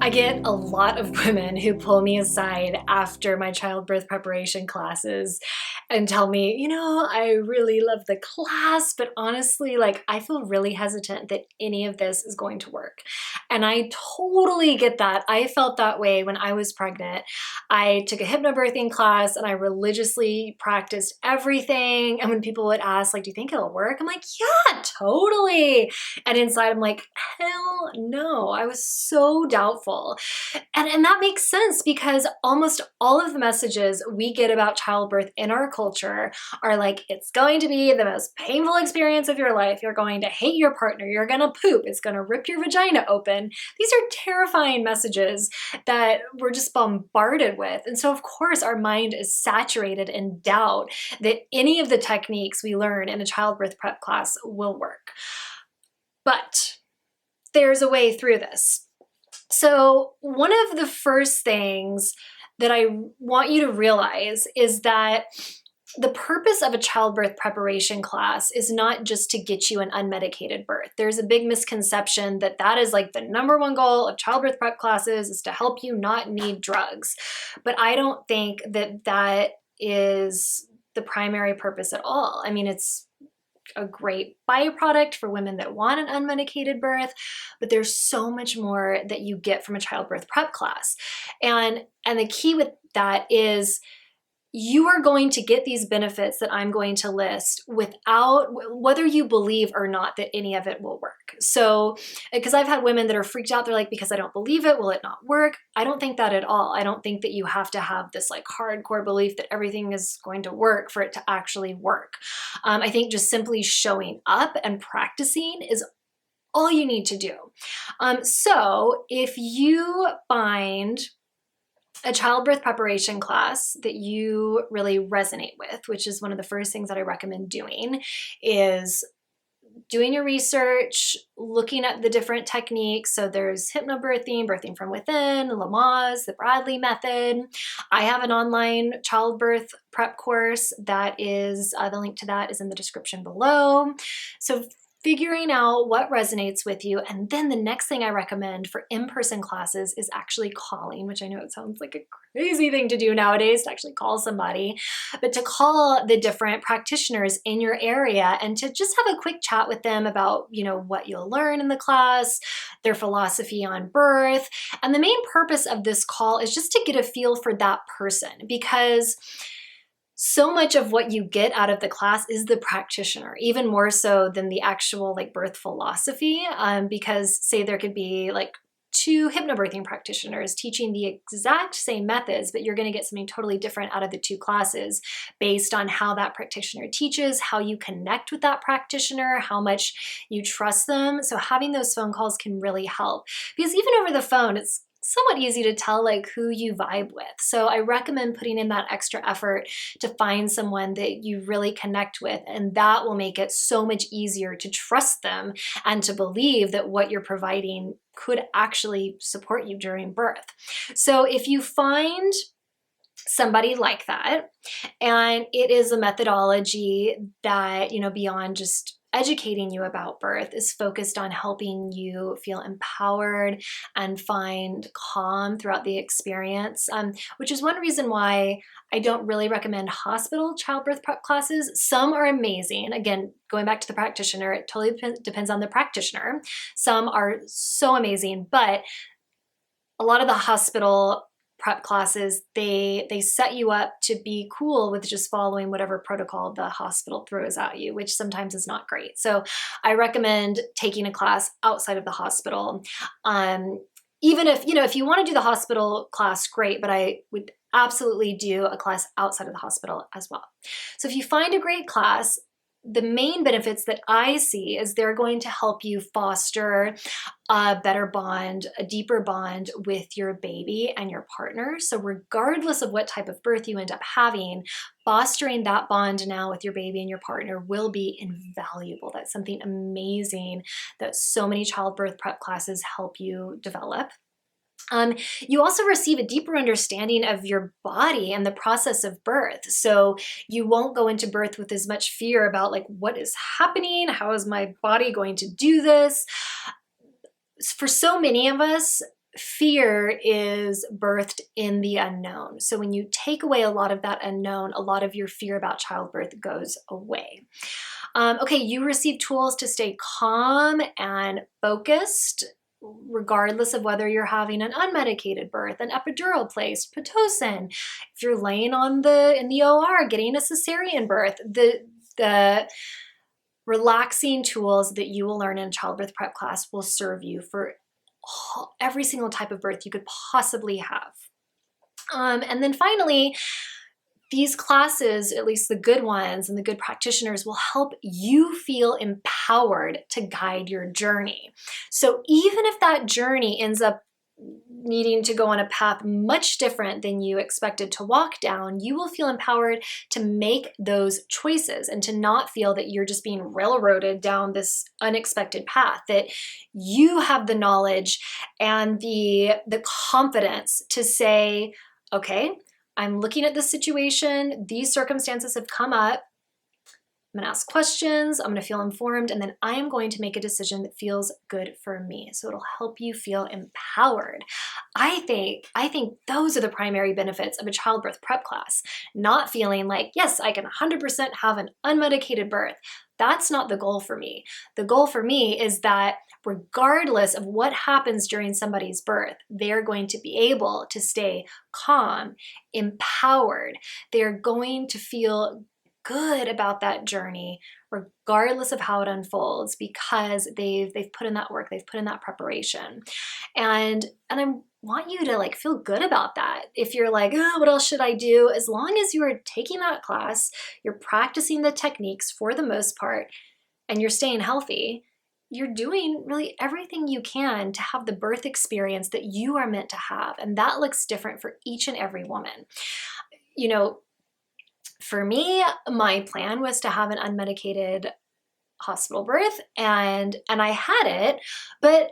I get a lot of women who pull me aside after my childbirth preparation classes and tell me, I really love the class, but honestly, like, I feel really hesitant that any of this is going to work. And I totally get that. I felt that way when I was pregnant. I took a hypnobirthing class and I religiously practiced everything. And when people would ask, like, do you think it'll work? I'm like, yeah, totally. And inside, I'm like, hell no. I was so doubtful. And that makes sense because almost all of the messages we get about childbirth in our culture are like, it's going to be the most painful experience of your life. You're going to hate your partner. You're going to poop. It's going to rip your vagina open. These are terrifying messages that we're just bombarded with. And so, of course, our mind is saturated in doubt that any of the techniques we learn in a childbirth prep class will work. But there's a way through this. So one of the first things that I want you to realize is that the purpose of a childbirth preparation class is not just to get you an unmedicated birth. There's a big misconception that that is like the number one goal of childbirth prep classes is to help you not need drugs. But I don't think that that is the primary purpose at all. I mean, it's a great byproduct for women that want an unmedicated birth, but there's so much more that you get from a childbirth prep class. And the key with that is you are going to get these benefits that I'm going to list without, whether you believe or not that any of it will work. So, because I've had women that are freaked out, they're like, because I don't believe it, will it not work? I don't think that at all. I don't think that you have to have this like hardcore belief that everything is going to work for it to actually work. I think just simply showing up and practicing is all you need to do. So if you find a childbirth preparation class that you really resonate with, which is one of the first things that I recommend doing, is doing your research, looking at the different techniques. So there's hypnobirthing, birthing from within, Lamaze, the Bradley method. I have an online childbirth prep course that is, the link to that is in the description below. So figuring out what resonates with you. And then the next thing I recommend for in-person classes is actually calling, which I know it sounds like a crazy thing to do nowadays to actually call somebody, but to call the different practitioners in your area and to just have a quick chat with them about, what you'll learn in the class, their philosophy on birth. And the main purpose of this call is just to get a feel for that person, because so much of what you get out of the class is the practitioner, even more so than the actual like birth philosophy. Because say there could be like two hypnobirthing practitioners teaching the exact same methods, but you're going to get something totally different out of the two classes based on how that practitioner teaches, how you connect with that practitioner, how much you trust them. So having those phone calls can really help, because even over the phone, it's somewhat easy to tell like who you vibe with. So I recommend putting in that extra effort to find someone that you really connect with, and that will make it so much easier to trust them and to believe that what you're providing could actually support you during birth. So if you find somebody like that, and it is a methodology that, beyond just educating you about birth, is focused on helping you feel empowered and find calm throughout the experience, which is one reason why I don't really recommend hospital childbirth prep classes. Some are amazing. Again, going back to the practitioner, it totally depends on the practitioner. Some are so amazing, but a lot of the hospital prep classes, they set you up to be cool with just following whatever protocol the hospital throws at you, which sometimes is not great. So I recommend taking a class outside of the hospital. Even if you want to do the hospital class, great, but I would absolutely do a class outside of the hospital as well. So if you find a great class, the main benefits that I see is they're going to help you foster a better bond, a deeper bond with your baby and your partner. So regardless of what type of birth you end up having, fostering that bond now with your baby and your partner will be invaluable. That's something amazing that so many childbirth prep classes help you develop. You also receive a deeper understanding of your body and the process of birth. So you won't go into birth with as much fear about like, what is happening? How is my body going to do this? For so many of us, fear is birthed in the unknown. So when you take away a lot of that unknown, a lot of your fear about childbirth goes away. Okay, you receive tools to stay calm and focused, regardless of whether you're having an unmedicated birth, an epidural placed, Pitocin, if you're laying in the OR, getting a cesarean birth, the relaxing tools that you will learn in childbirth prep class will serve you for every single type of birth you could possibly have. And then finally, these classes, at least the good ones and the good practitioners, will help you feel empowered to guide your journey. So even if that journey ends up needing to go on a path much different than you expected to walk down, you will feel empowered to make those choices and to not feel that you're just being railroaded down this unexpected path, that you have the knowledge and the confidence to say, okay, I'm looking at this situation, these circumstances have come up, I'm gonna ask questions, I'm gonna feel informed, and then I am going to make a decision that feels good for me. So it'll help you feel empowered. I think those are the primary benefits of a childbirth prep class. Not feeling like, yes, I can 100% have an unmedicated birth. That's not the goal for me. The goal for me is that regardless of what happens during somebody's birth, they're going to be able to stay calm, empowered. They're going to feel good about that journey, regardless of how it unfolds, because they've put in that work, they've put in that preparation. And I want you to like feel good about that. If you're like, oh, what else should I do? As long as you are taking that class, you're practicing the techniques for the most part, and you're staying healthy, you're doing really everything you can to have the birth experience that you are meant to have. And that looks different for each and every woman. You know, for me, my plan was to have an unmedicated hospital birth, and I had it, but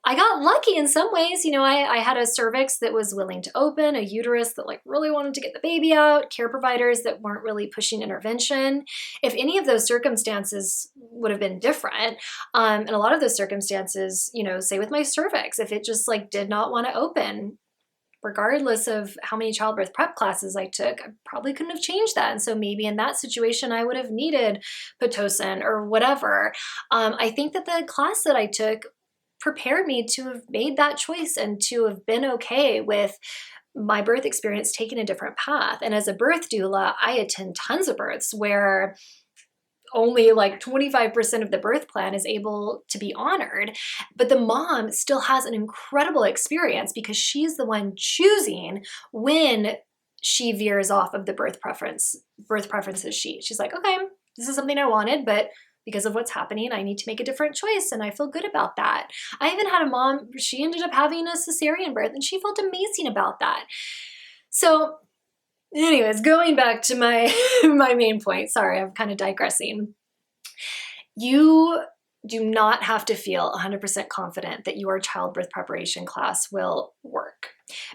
I got lucky in some ways. You know, I had a cervix that was willing to open, a uterus that like really wanted to get the baby out, care providers that weren't really pushing intervention. If any of those circumstances would have been different, and a lot of those circumstances, you know, say with my cervix, if it just like did not want to open, regardless of how many childbirth prep classes I took, I probably couldn't have changed that. And so maybe in that situation, I would have needed Pitocin or whatever. I think that the class that I took prepared me to have made that choice and to have been okay with my birth experience taking a different path. And as a birth doula, I attend tons of births where only like 25% of the birth plan is able to be honored, but the mom still has an incredible experience because she's the one choosing when she veers off of the birth preferences sheet. She's like, okay, this is something I wanted, but because of what's happening, I need to make a different choice, and I feel good about that. I even had a mom, she ended up having a cesarean birth, and she felt amazing about that. So anyways, going back to my main point, sorry, I'm kind of digressing. You do not have to feel 100% confident that your childbirth preparation class will work,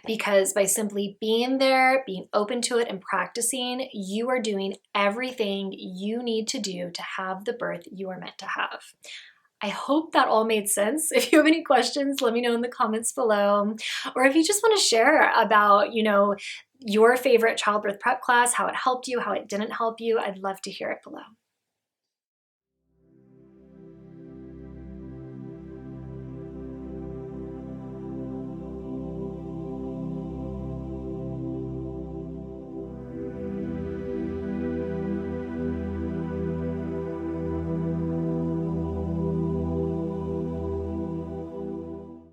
because by simply being there, being open to it, and practicing, you are doing everything you need to do to have the birth you are meant to have. I hope that all made sense. If you have any questions, let me know in the comments below. Or if you just want to share about, you know, your favorite childbirth prep class, how it helped you, how it didn't help you, I'd love to hear it below.